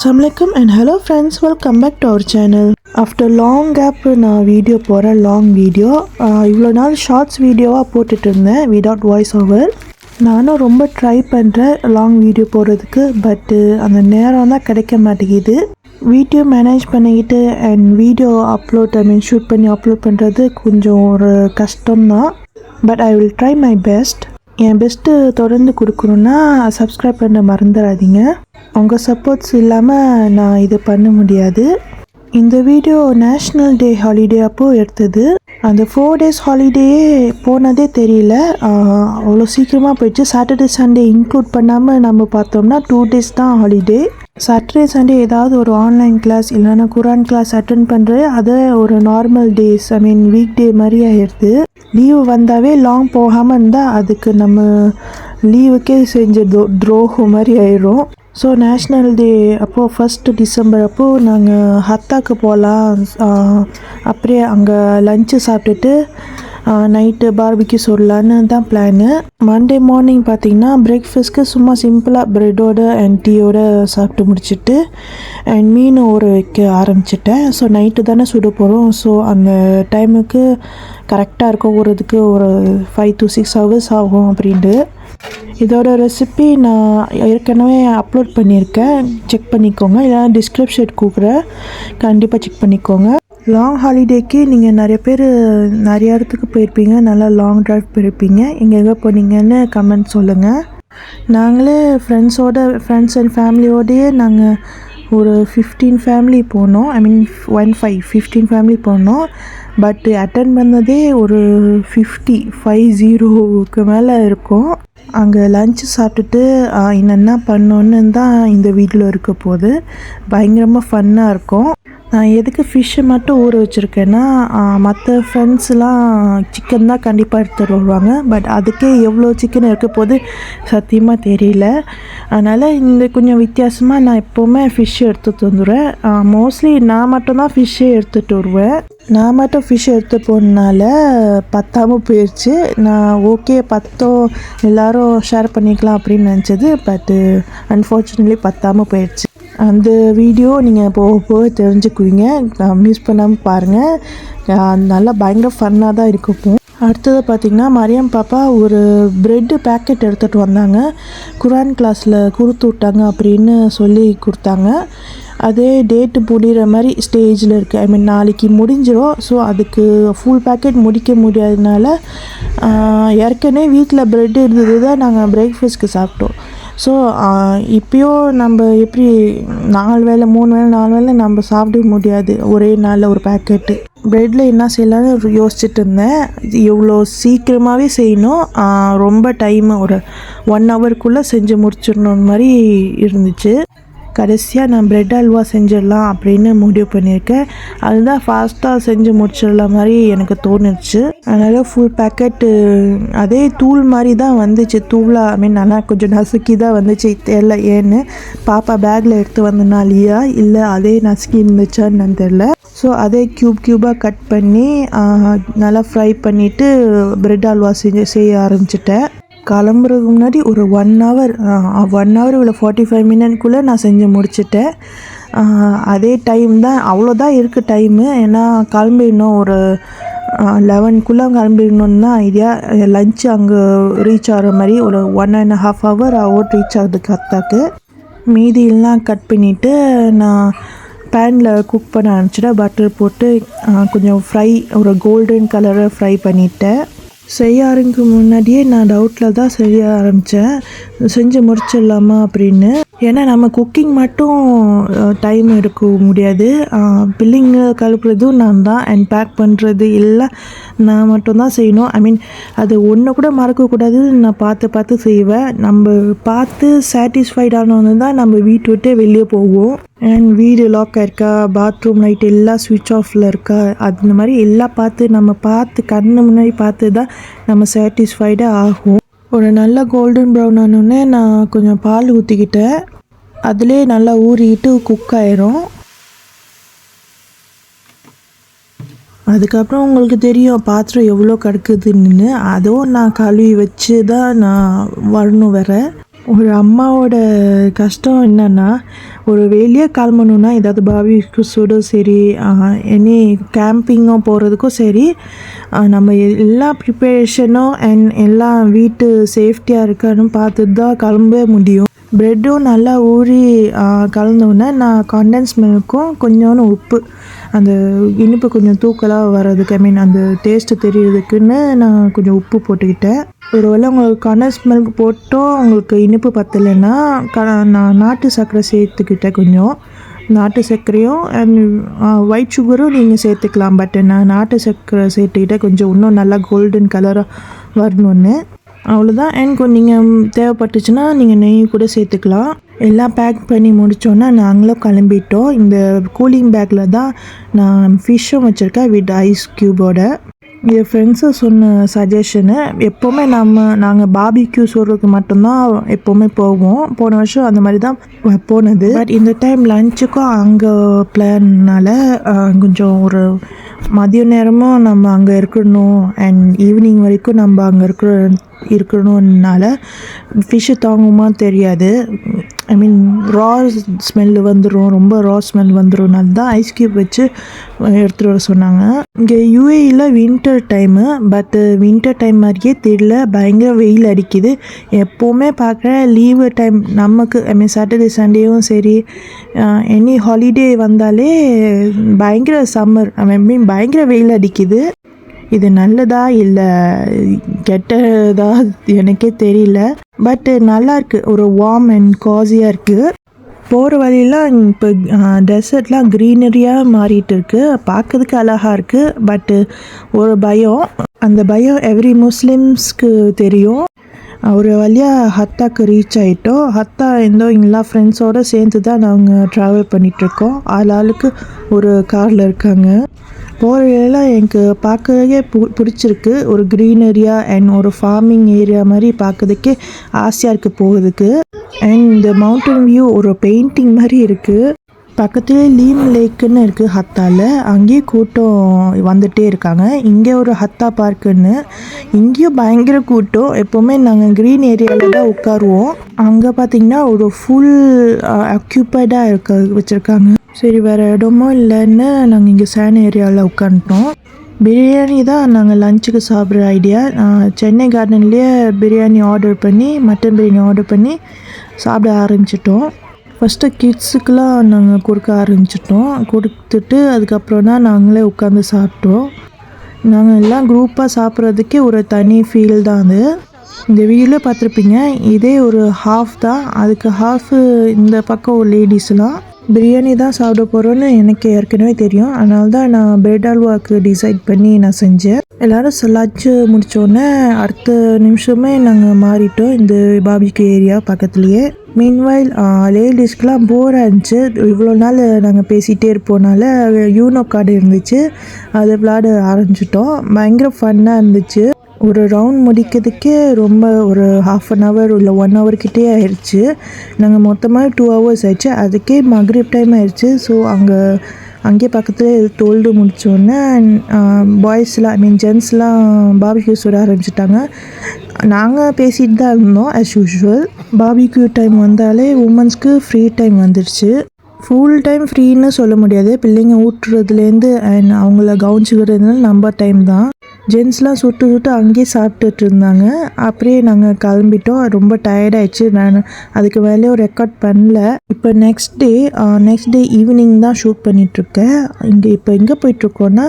Assalamualaikum and hello friends, welcome back to our channel. After long gap நான் video போகிறேன், long video. இவ்வளோ நாள் shorts வீடியோவாக போட்டுட்டு இருந்தேன் விதவுட் வாய்ஸ் ஓவர். நானும் ரொம்ப ட்ரை பண்ணுறேன் லாங் வீடியோ போடுறதுக்கு, பட்டு அந்த நேரம் தான் கிடைக்க மாட்டேங்குது. வீடியோ மேனேஜ் பண்ணிக்கிட்டு அண்ட் வீடியோ ஷூட் பண்ணி அப்லோட் பண்ணுறது கொஞ்சம் ஒரு கஷ்டம்தான். But I will try my best. N best தொடர்ந்து கொடுக்கணுன்னா சப்ஸ்கிரைப் பண்ண மறந்துடாதீங்க. உங்கள் சப்போர்ட்ஸ் இல்லாமல் நான் இது பண்ண முடியாது. இந்த வீடியோ நேஷ்னல் டே ஹாலிடே அப்போது எடுத்தது. அந்த 4 days ஹாலிடேயே போனதே தெரியல, அவ்வளோ சீக்கிரமாக போயிடுச்சு. சாட்டர்டே சண்டே இன்க்ளூட் பண்ணாமல் நம்ம பார்த்தோம்னா 2 days தான் ஹாலிடே. சாட்டர்டே சண்டே ஏதாவது ஒரு ஆன்லைன் கிளாஸ் இல்லைன்னா குரான் கிளாஸ் அட்டன் பண்ணுறது, அதை ஒரு நார்மல் டேஸ் வீக் டே மாதிரி ஆயிடுது. லீவு வந்தாவே லாங் போகாமல் இருந்தால் அதுக்கு நம்ம லீவுக்கே செஞ்ச துரோகம் மாதிரி ஆயிடும். ஸோ நேஷ்னல் டே அப்போது 1 December அப்போது நாங்கள் ஹத்தாக்கு போகலாம், அப்படியே அங்கே லஞ்சு சாப்பிட்டுட்டு நைட்டு பார்பிக்யூ சொல்லலான்னு தான் பிளானு. மண்டே மார்னிங் பார்த்திங்கன்னா பிரேக்ஃபாஸ்ட்க்கு சும்மா சிம்பிளாக ப்ரெட்டோட அண்ட் டீயோட சாப்பிட்டு முடிச்சுட்டு அண்ட் மீன் ஊற வைக்க ஆரம்பிச்சிட்டேன். ஸோ நைட்டு தானே சுட போகிறோம், ஸோ அந்த டைமுக்கு கரெக்டாக இருக்கும், ஊறதுக்கு ஒரு 5 to 6 hours ஆகும் அப்படின்ட்டு. இதோட ரெசிபி நான் ஏற்கனவே அப்லோட் பண்ணியிருக்கேன், செக் பண்ணிக்கோங்க. இல்லைனா டிஸ்கிரிப்ஷன் கொடுக்குறேன், கண்டிப்பாக செக் பண்ணிக்கோங்க. லாங் ஹாலிடேக்கு நீங்கள் நிறைய இடத்துக்கு போயிருப்பீங்க, நல்லா லாங் ட்ரைவ் போயிருப்பீங்க. எங்கே போனீங்கன்னு கமெண்ட் சொல்லுங்கள். நாங்களே ஃப்ரெண்ட்ஸ் அண்ட் ஃபேமிலியோடையே நாங்கள் ஒரு 15 ஃபேமிலி போனோம். 15 ஃபேமிலி போனோம். பட் அட்டன் பண்ணதே ஒரு 50க்கு மேலே இருக்கும். அங்கே லஞ்சு சாப்பிட்டுட்டு என்னென்ன பண்ணோன்னு தான் இந்த வீடியோவில் இருக்க போது. பயங்கரமாக ஃபன்னாக இருக்கும். நான் எதுக்கு ஃபிஷ்ஷை மட்டும் ஊற வச்சுருக்கேன்னா, மற்ற ஃப்ரெண்ட்ஸ்லாம் சிக்கன் தான் கண்டிப்பாக எடுத்துகிட்டு வருவாங்க. பட் அதுக்கே எவ்வளோ சிக்கன் இருக்க போது சத்தியமாக தெரியல. அதனால் இந்த கொஞ்சம் வித்தியாசமாக நான் எப்போவுமே ஃபிஷ்ஷு எடுத்துகிட்டு வந்துடுவேன். மோஸ்ட்லி நான் மட்டும்தான் ஃபிஷ்ஷே எடுத்துகிட்டு வருவேன். நான் மட்டும் ஃபிஷ் எடுத்து போனனால பத்தாமல் போயிடுச்சு. நான் ஓகே எல்லோரும் ஷேர் பண்ணிக்கலாம் அப்படின்னு நினச்சது, பட்டு அன்ஃபார்ச்சுனேட்லி பத்தாமல் போயிடுச்சு. அந்த வீடியோ நீங்கள் போக தெரிஞ்சுக்குவீங்க, மிஸ் பண்ணாமல் பாருங்கள். நல்லா பயங்கர ஃபன்னாக தான் இருக்கும். அடுத்தது பார்த்திங்கன்னா மரியம் பாப்பா ஒரு ப்ரெட்டு பேக்கெட் எடுத்துகிட்டு வந்தாங்க. குரான் கிளாஸில் கொடுத்து விட்டாங்க அப்படின்னு சொல்லி கொடுத்தாங்க. அதே டேட்டு முடிகிற மாதிரி ஸ்டேஜில் இருக்குது. நாளைக்கு முடிஞ்சிடும். ஸோ அதுக்கு ஃபுல் பேக்கெட் முடிக்க முடியாததுனால ஏற்கனவே வீட்டில் ப்ரெட் இருந்தது தான் நாங்கள் பிரேக்ஃபாஸ்ட்க்கு சாப்பிட்டோம். ஸோ இப்போயும் நம்ம எப்படி 4 வேளை 3 வேளை 4 வேளை நம்ம சாப்பிட முடியாது ஒரே நாளில் ஒரு பேக்கெட்டு. ப்ரெட்டில் என்ன செய்யலான்னு யோசிச்சுட்டு இருந்தேன். இவ்வளோ சீக்கிரமாகவே செய்யணும், ரொம்ப டைம் ஒரு 1 hourக்குள்ளே செஞ்சு முடிச்சிடணும் மாதிரி இருந்துச்சு. கடைசியாக நான் ப்ரெட் அல்வா செஞ்சிடலாம் அப்படின்னு முடிவு பண்ணியிருக்கேன். அதுதான் ஃபாஸ்ட்டாக செஞ்சு முடிச்சிடலாம் மாதிரி எனக்கு தோணுச்சு. அதனால் ஃபுல் பேக்கெட்டு அதே தூள் மாதிரி தான் வந்துச்சு. தூளாக நல்லா கொஞ்சம் நசுக்கி தான் வந்துச்சு. தெரியல ஏன்னு, பாப்பா பேக்கில் எடுத்து வந்தனாலியா இல்லை அதே நசுக்கி இருந்துச்சான்னு தெரில. ஸோ அதே க்யூபாக கட் பண்ணி நல்லா ஃப்ரை பண்ணிவிட்டு ப்ரெட் அல்வா செய்ய ஆரம்பிச்சிட்டேன். கிளம்புறதுக்கு முன்னாடி ஒரு 1 hour இல்லை 45 minutesக்குள்ளே நான் செஞ்சு முடிச்சிட்டேன். அதே டைம் தான், அவ்வளோதான் இருக்குது டைமு. ஏன்னா கிளம்பிடணும், ஒரு 11க்குள்ளே கிளம்பிடணுன்னு தான் ஐடியா. லஞ்சு அங்கே ரீச் ஆகிற மாதிரி ஒரு 1.5 hour ஆகும் ரீச் ஆகுதுக்கு அத்தாக்கு. மீதியெல்லாம் கட் பண்ணிவிட்டு நான் பேனில் குக் பண்ண ஆரம்பிச்சிட்டேன். பட்டர் போட்டு கொஞ்சம் ஃப்ரை, ஒரு கோல்டன் கலரை ஃப்ரை பண்ணிவிட்டேன். செய்ய ஆரம்பிக்க முன்னாடியே நான் டவுட்டில் தான் செய்ய ஆரம்பித்தேன், செஞ்சு முடிச்சிடலாமா அப்படின்னு. ஏன்னா நம்ம குக்கிங் மட்டும் டைம் எடுக்க முடியாது. பில்லிங்க கழுப்புறதும் நான் தான், அண்ட் பேக் பண்ணுறது எல்லாம் நான் மட்டும்தான் செய்யணும். அது ஒன்று கூட மறக்கக்கூடாது. நான் பார்த்து செய்வேன். நம்ம பார்த்து சாட்டிஸ்ஃபைட் ஆனவங்க தான் நம்ம வீட்டு விட்டே வெளியே போவோம். அண்ட் வீடு லாக் ஆயிருக்கா, பாத்ரூம் லைட் எல்லாம் ஸ்விட்ச் ஆஃபில் இருக்கா, அந்த மாதிரி எல்லாம் பார்த்து கண்ணு முன்னாடி பார்த்து தான் நம்ம சாட்டிஸ்ஃபைடாக ஆகும். ஒரு நல்ல கோல்டன் ப்ரௌன் ஆனோடனே நான் கொஞ்சம் பால் ஊற்றிக்கிட்டேன். அதிலே நல்லா ஊறிக்கிட்டு குக் ஆயிரும். அதுக்கப்புறம் உங்களுக்கு தெரியும் பாத்திரம் எவ்வளோ கிடக்குதுன்னு. அதுவும் நான் கழுவி வச்சு தான் நான் வரணும். ஒரு அம்மாவோட கஷ்டம் என்னென்னா, ஒரு வெளியே கிளம்பணுன்னா ஏதாவது பார்பிக்யூஸோட சரி எனி கேம்பிங்கும் போகிறதுக்கும் சரி நம்ம எல்லா ப்ரிப்பரேஷனும் அண்ட் எல்லாம் வீட்டு சேஃப்டியாக இருக்கான்னு பார்த்துட்டு தான் கிளம்பவே முடியும். ப்ரெட்டும் நல்லா ஊறி கலந்தோடனே நான் கண்டென்ஸ் மில்க்கும் கொஞ்சோண்டு உப்பு, அந்த இனிப்பு கொஞ்சம் தூக்கலாக வர்றதுக்கு அந்த டேஸ்ட்டு தெரியறதுக்குன்னு நான் கொஞ்சம் உப்பு போட்டுக்கிட்டேன். ஒரு வேளை உங்களுக்கு கண்டென்ஸ் மில்க் போட்டோம் உங்களுக்கு இனிப்பு பத்தலைன்னா நான் நாட்டு சர்க்கரை சேர்த்துக்கிட்டேன். கொஞ்சம் நாட்டு சர்க்கரையும் அண்ட் ஒயிட் சுகரும் நீங்கள் சேர்த்துக்கலாம். பட் நான் நாட்டு சர்க்கரை சேர்த்துக்கிட்டேன் கொஞ்சம் இன்னும் நல்லா கோல்டன் கலராக வரணுன்னு. அவ்வளோதான். அண்ட் நீங்கள் தேவைப்பட்டுச்சுன்னா நீங்கள் நெய் கூட சேர்த்துக்கலாம். எல்லாம் பேக் பண்ணி முடித்தோன்னா நாங்களும் கிளம்பிட்டோம். இந்த கூலிங் பேக்கில் தான் நான் ஃபிஷ்ஷும் வச்சுருக்கேன் வித் ஐஸ் க்யூபோட. இது ஃப்ரெண்ட்ஸு சொன்ன சஜஷனு. எப்போவுமே நாங்கள் பார்பிக்யூ சொல்கிறதுக்கு மட்டும்தான் எப்போவுமே போவோம். போன வருஷம் அந்த மாதிரி தான் போனது. பட் இந்த டைம் லஞ்சுக்கும் அங்கே பிளான்னால கொஞ்சம் ஒரு மதிய நேரமும் நம்ம அங்கே இருக்கணும் அண்ட் ஈவினிங் வரைக்கும் நம்ம அங்கே இருக்கணும்னால ஃபிஷ்ஷு தாங்குமா தெரியாது. ரா ஸ்மெல்லு வந்துடும், ரொம்ப ரா ஸ்மெல் வந்துடும்னால தான் ஐஸ் க்யூப் வச்சு எடுத்துகிட்டு வர சொன்னாங்க. இங்கே யூஏயில் வின்டர் டைமு, பட்டு வின்டர் டைம் மாதிரியே தெரியல, பயங்கர வெயில் அடிக்குது. எப்போவுமே பார்க்குற லீவு டைம் நமக்கு சாட்டர்டே சண்டேவும் சரி எனி ஹாலிடே வந்தாலே பயங்கர சம்மர் பயங்கர வெயில் அடிக்குது. இது நல்லதா இல்லை கெட்டதா எனக்கே தெரியல. பட்டு நல்லாயிருக்கு, ஒரு வார்ம் அண்ட் காஸியாக இருக்குது. போகிற வழியெல்லாம் இப்போ டெசர்ட்லாம் க்ரீனரியாக மாறிட்டு இருக்குது, பார்க்கறதுக்கு அழகாக இருக்குது. பட்டு ஒரு பயம், அந்த பயம் எவ்ரி முஸ்லிம்ஸ்க்கு தெரியும். ஒரு வழியாக ஹத்தாக்கு ரீச் ஆகிட்டோம். ஹத்தா இங்கெல்லாம் ஃப்ரெண்ட்ஸோடு சேர்ந்து தான் நாங்கள் ட்ராவல் பண்ணிகிட்ருக்கோம். ஆளுக்கு ஒரு காரில் இருக்காங்க. போகிற வழியெல்லாம் எனக்கு பார்க்கறதுக்கே பிடிச்சிருக்கு. ஒரு க்ரீனரியாக அண்ட் ஒரு ஃபார்மிங் ஏரியா மாதிரி பார்க்கறதுக்கே ஆசையாக இருக்குது போகிறதுக்கு. அண்ட் இந்த மவுண்டன் வியூ ஒரு பெயிண்டிங் மாதிரி இருக்குது. பக்கத்துலேயே லீம் லேக்குன்னு இருக்குது ஹத்தாவில், அங்கேயே கூட்டம் வந்துகிட்டே இருக்காங்க. இங்கே ஒரு ஹத்தா பார்க்குன்னு, இங்கேயும் பயங்கர கூட்டம். எப்போவுமே நாங்கள் க்ரீன் ஏரியாவில் தான் உட்காருவோம். அங்கே பார்த்திங்கன்னா ஒரு ஃபுல் ஆக்யூபைடாக வச்சுருக்காங்க. சரி வேறு இடமும் இல்லைன்னு நாங்கள் இங்கே சேன் ஏரியாவில் உட்காந்துட்டோம். பிரியாணி தான் நாங்கள் லஞ்சுக்கு சாப்பிட்ற ஐடியா. சென்னை கார்டன்லேயே பிரியாணி ஆர்டர் பண்ணி மட்டன் பிரியாணி ஆர்டர் பண்ணி சாப்பிட ஆரம்பிச்சிட்டோம். ஃபஸ்ட்டு கிட்ஸுக்கெலாம் நாங்கள் கொடுக்க ஆரம்பிச்சிட்டோம். கொடுத்துட்டு அதுக்கப்புறம் தான் நாங்களே உட்காந்து சாப்பிட்டோம். நாங்கள் எல்லாம் குரூப்பாக சாப்பிட்றதுக்கே ஒரு தனி ஃபீல் தான் அது. இந்த வீடியோவில் பார்த்துருப்பீங்க, இதே ஒரு ஹாஃப் தான், அதுக்கு ஹாஃபு இந்த பக்கம் ஒரு லேடிஸ்லாம் பிரியாணி தான் சாப்பிட போகிறோன்னு எனக்கு ஏற்கனவே தெரியும். அதனால தான் நான் பிரெட் அல்வாவுக்கு டிசைட் பண்ணி நான் செஞ்சேன். எல்லோரும் லஞ்சு முடித்தோடனே அடுத்த நிமிஷமே நாங்கள் மாறிட்டோம் இந்த பார்பிக்யூ ஏரியா பக்கத்துலேயே. மீன்வைல் லேடிஸ்க்கெலாம் போராக இருந்துச்சு. இவ்வளோ நாள் நாங்கள் பேசிகிட்டே இருப்போனால யூனோ கார்டு இருந்துச்சு, அதை விளையாட ஆரம்பிச்சிட்டோம். பயங்கர ஃபன்னாக இருந்துச்சு. ஒரு ரவுண்ட் முடிக்கிறதுக்கே ரொம்ப ஒரு 1/2 hour இல்லை 1 hour கிட்டே ஆயிடுச்சு. நாங்கள் மொத்தமாக 2 hours ஆயிடுச்சு. அதுக்கே மக்ரிப் டைம் ஆயிடுச்சு. ஸோ அங்கே பக்கத்தில் தொழுது முடித்தோடனே பாய்ஸ்லாம் ஜென்ஸ்லாம் பார்பிக்யூ சுட ஆரம்பிச்சிட்டாங்க. நாங்கள் பேசிகிட்டு தான் இருந்தோம் ஆஸ் யூஷுவல். பார்பிக்யூ டைம் வந்தாலே உமன்ஸ்க்கு ஃப்ரீ டைம் வந்துடுச்சு. ஃபுல் டைம் ஃப்ரீன்னு சொல்ல முடியாது, பிள்ளைங்க ஊட்டுறதுலேருந்து அண்ட் அவங்கள கவனிச்சுக்கிறதுனால நம்ம டைம் தான். ஜென்ஸ்லாம் சுட்டு அங்கேயே சாப்பிட்டுட்டு இருந்தாங்க. அப்படியே நாங்கள் கிளம்பிட்டோம். ரொம்ப டயர்டாகிடுச்சு. நான் அதுக்கு வேலையும் ரெக்கார்ட் பண்ணல. இப்போ நெக்ஸ்ட் டே ஈவினிங் தான் ஷூட் பண்ணிகிட்ருக்கேன். இப்போ எங்கே போயிட்டுருக்கோன்னா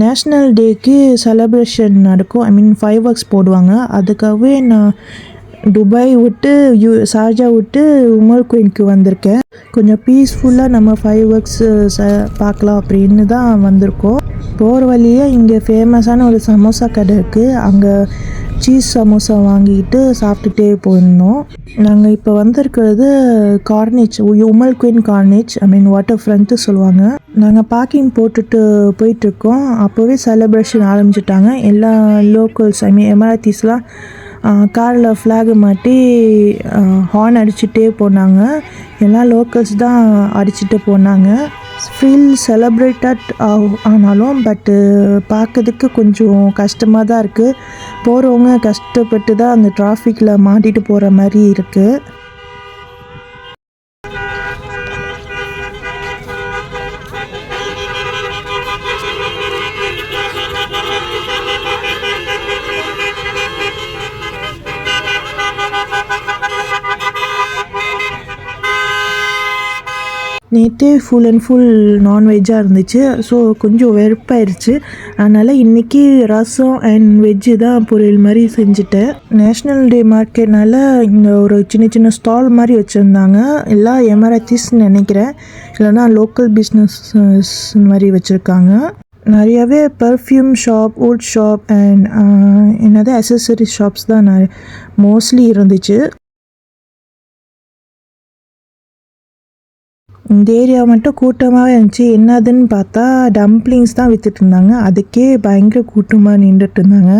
நேஷ்னல் டேக்கு செலப்ரேஷன் நடக்கும். fireworks போடுவாங்க. அதுக்காகவே நான் துபாய் விட்டு ஷார்ஜா விட்டு உமர் குயின்க்கு வந்திருக்கேன். கொஞ்சம் பீஸ்ஃபுல்லாக நம்ம fireworks பார்க்கலாம் அப்படின்னு தான் வந்திருக்கோம். போகிற வழியே இங்கே ஃபேமஸான ஒரு சமோசா கடை இருக்குது. அங்கே சீஸ் சமோசா வாங்கிட்டு சாப்பிட்டுட்டே போயிருந்தோம். நாங்கள் இப்போ வந்திருக்கிறது Corniche, Umm al Quwain Corniche, water front சொல்லுவாங்க. நாங்கள் பார்க்கிங் போட்டுட்டு போயிட்டுருக்கோம். அப்போவே செலிப்ரேஷன் ஆரம்பிச்சிட்டாங்க. எல்லா லோக்கல்ஸ் எமராத்திஸ்லாம் காரில் ஃப்ளாகு மாட்டி ஹார்ன் அடிச்சுட்டே போனாங்க. எல்லா லோக்கல்ஸ் தான் அடிச்சுட்டு போனாங்க. ஃபீல் செலப்ரேட்டட் ஆனாலும் பட்டு பார்க்கறதுக்கு கொஞ்சம் கஷ்டமாக தான் இருக்குது. போகிறவங்க கஷ்டப்பட்டு தான் அந்த டிராஃபிக்கில் மாட்டிட்டு போகிற மாதிரி இருக்குது. நேற்றே ஃபுல் அண்ட் ஃபுல் நான்வெஜ்ஜாக இருந்துச்சு. ஸோ கொஞ்சம் வெறுப்பாயிருச்சு. அதனால் இன்றைக்கி ரசம் அண்ட் வெஜ்ஜு தான் பொரியல் மாதிரி செஞ்சுட்டேன். நேஷ்னல் டே மார்க்கெட்னால இங்கே ஒரு சின்ன சின்ன ஸ்டால் மாதிரி வச்சுருந்தாங்க. எல்லாம் எமராத்திஸ்ன்னு நினைக்கிறேன், இல்லைனா லோக்கல் பிஸ்னஸ் மாதிரி வச்சுருக்காங்க. நிறையாவே perfume shop, old shop and என்னது அக்சசரி ஷாப்ஸ் தான் மோஸ்ட்லி இருந்துச்சு. இந்த ஏரியா மட்டும் கூட்டமாகவே இருந்துச்சு. என்னதுன்னு பார்த்தா டம்ப்ளிங்ஸ் தான் விற்றுட்டு இருந்தாங்க. அதுக்கே பயங்கர கூட்டமாக நின்றுட்டு இருந்தாங்க.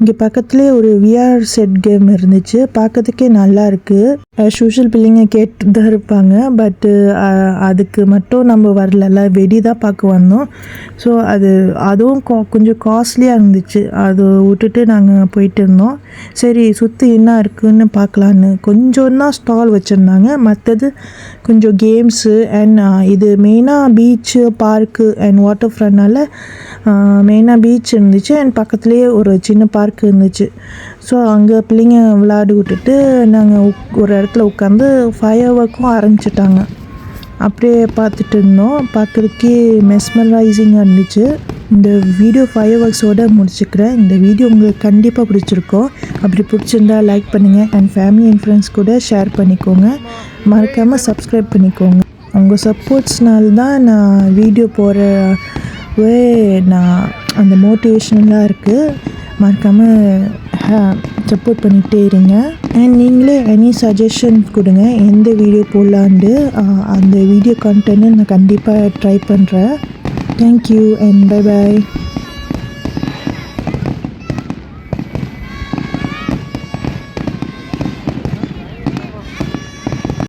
இங்கே பக்கத்துலேயே ஒரு விஆர் செட் கேம் இருந்துச்சு. பார்க்கறதுக்கே நல்லா இருக்குது. யூஷுவல் பிள்ளைங்க கேட்டு தான் இருப்பாங்க. பட்டு அதுக்கு மட்டும் நம்ம வரல, வெடி தான் பார்க்க வந்தோம். ஸோ அதுவும் கொஞ்சம் காஸ்ட்லியாக இருந்துச்சு. அதை விட்டுட்டு நாங்கள் போயிட்டு இருந்தோம். சரி சுற்றி என்ன இருக்குதுன்னு பார்க்கலான்னு கொஞ்சம் தான் ஸ்டால் வச்சுருந்தாங்க. மற்றது கொஞ்சம் கேம்ஸு அண்ட் இது மெயினாக பீச்சு, பார்க்கு அண்ட் வாட்டர் ஃப்ரண்ட்னால மெயினாக பீச் இருந்துச்சு அண்ட் பக்கத்துலேயே ஒரு சின்ன பார்க் இருந்துச்சு. ஸோ அங்கே பிள்ளைங்க விளையாடி விட்டுட்டு நாங்கள் ஒரு இடத்துல உட்காந்து ஃபயர் ஒர்க்கும் ஆரம்பிச்சிட்டாங்க. அப்படியே பார்த்துட்டு இருந்தோம். பார்க்குறதுக்கே மெஸ்மரைசிங்காக இருந்துச்சு. இந்த வீடியோ ஃபயர் ஒர்க்ஸோடு முடிச்சுக்கிறேன். இந்த வீடியோ உங்களுக்கு கண்டிப்பாக பிடிச்சிருக்கோம். அப்படி பிடிச்சிருந்தா லைக் பண்ணுங்கள் அண்ட் ஃபேமிலி அண்ட் ஃப்ரெண்ட்ஸ் கூட ஷேர் பண்ணிக்கோங்க. மறக்காமல் சப்ஸ்கிரைப் பண்ணிக்கோங்க. உங்கள் சப்போர்ட்ஸ்னால்தான் நான் வீடியோ போகிறவே நான் அந்த மோட்டிவேஷனலாக இருக்குது. மறக்காமல் சப்போர்ட் பண்ணிகிட்டே இருங்க. அண்ட் நீங்களே எனி சஜஷன் கொடுங்க எந்த வீடியோ போடலான்ட்டு. அந்த வீடியோ கண்டென்ட்டை நான் கண்டிப்பாக ட்ரை பண்ணுறேன். Thank you and bye bye.